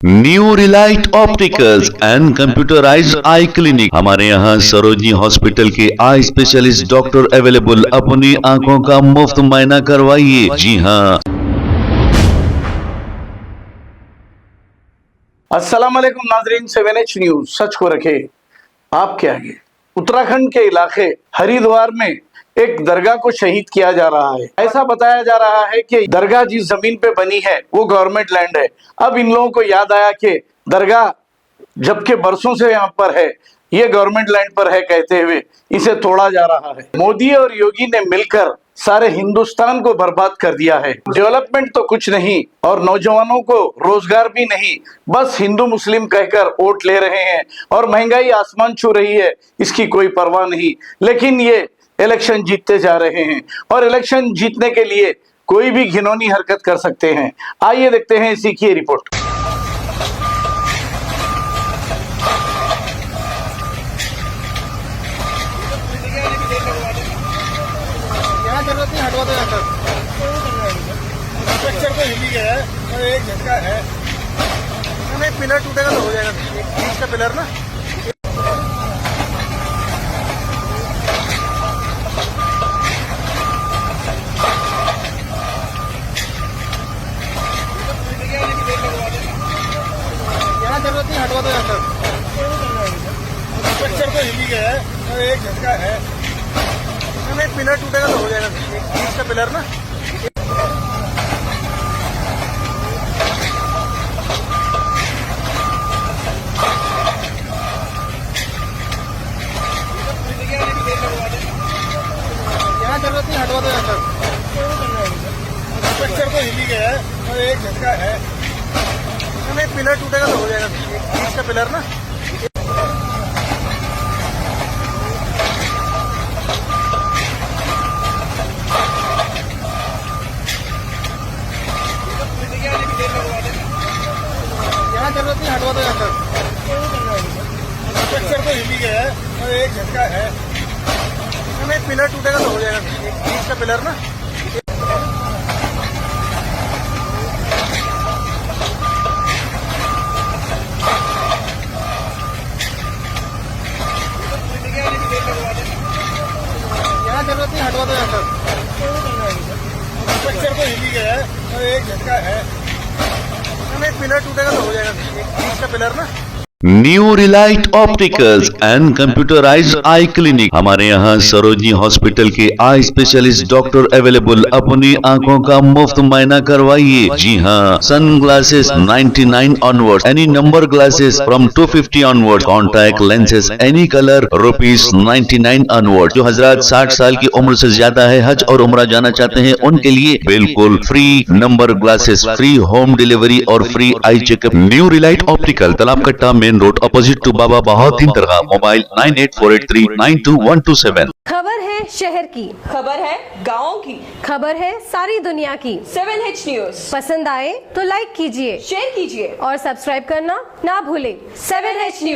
New Relight opticals and computerised I clinic. हमारे यहाँ Sarojini hospital के आई स्पेशलिस्ट डॉक्टर अवेलेबल। अपनी आंखों का मुफ्त मुआयना करवाइए। जी हाँ। अस्सलाम वालेकुम नाजरीन, 7H न्यूज सच को रखे आपके आगे। उत्तराखंड के इलाके हरिद्वार में एक दरगाह को शहीद किया जा रहा है। ऐसा बताया जा रहा है कि दरगाह जिस जमीन पे बनी है वो गवर्नमेंट लैंड है। अब इन लोगों को याद आया कि दरगाह जबकि बरसों से यहाँ पर है, ये गवर्नमेंट लैंड पर है कहते हुए इसे तोड़ा जा रहा है। मोदी और योगी ने मिलकर सारे हिंदुस्तान को बर्बाद कर दिया है। डेवलपमेंट तो कुछ नहीं और नौजवानों को रोजगार भी नहीं, बस हिंदू मुस्लिम कहकर वोट ले रहे हैं और महंगाई आसमान छू रही है, इसकी कोई परवाह नहीं। लेकिन ये इलेक्शन जीतते जा रहे हैं और इलेक्शन जीतने के लिए कोई भी घिनौनी हरकत कर सकते हैं। आइए देखते हैं इसी की रिपोर्ट। जरूरत नहीं, हटवा दो यहाँ तक। स्ट्रक्चर तो हिल ही गया है और एक झटका है, एक पिलर टूटेगा तो हो जाएगा। बीच का पिलर ना, यहाँ जरूरत नहीं, हटवा दो यहाँ तक। स्ट्रक्चर तो हिल ही गया है और एक झटका है, एक पिलर टूटेगा तो हो जाएगा। बीच का पिलर ना, यहाँ जरूरत नहीं, हटवा दो यहाँ तक। स्ट्रक्चर तो हिल ही गया है और एक झटका है, एक पिलर टूटेगा तो हो जाएगा। बीच का पिलर ना, यहाँ जरूरत नहीं, हटवा दो यहाँ तक। स्ट्रक्चर तो हिल ही गया है और एक झटका है, एक पिलर टूटेगा तो हो जाएगा। बीच का पिलर ना, यहाँ जरूरत नहीं, हटवा दो यहाँ तक। स्ट्रक्चर तो हिल ही गया है और एक झटका है, एक पिलर टूटेगा तो हो जाएगा। बीच का पिलर ना, new Relight opticals and computerised I clinic. हमारे यहाँ सरोजनी हॉस्पिटल के आई स्पेशलिस्ट डॉक्टर अवेलेबल। अपनी आंखों का मुफ्त मुआयना करवाइए। जी हाँ। Sunglasses 99 onward, any number glasses from 250 onward, contact lenses any colour ₹99 onward. जो हजरात 60 साल की उम्र से ज्यादा है, हज और उम्रा जाना चाहते हैं, उनके लिए बिल्कुल free number glasses, free home delivery और free eye checkup. New Relight Optical, Talab Katta, main road, opposite to Baba Bahauddin Dargah. Mobile 9848392127। खबर है शहर की, खबर है गाँव की, खबर है सारी दुनिया की। 7H न्यूज पसंद आए तो लाइक कीजिए, शेयर कीजिए और सब्सक्राइब करना ना भूलें। 7H news.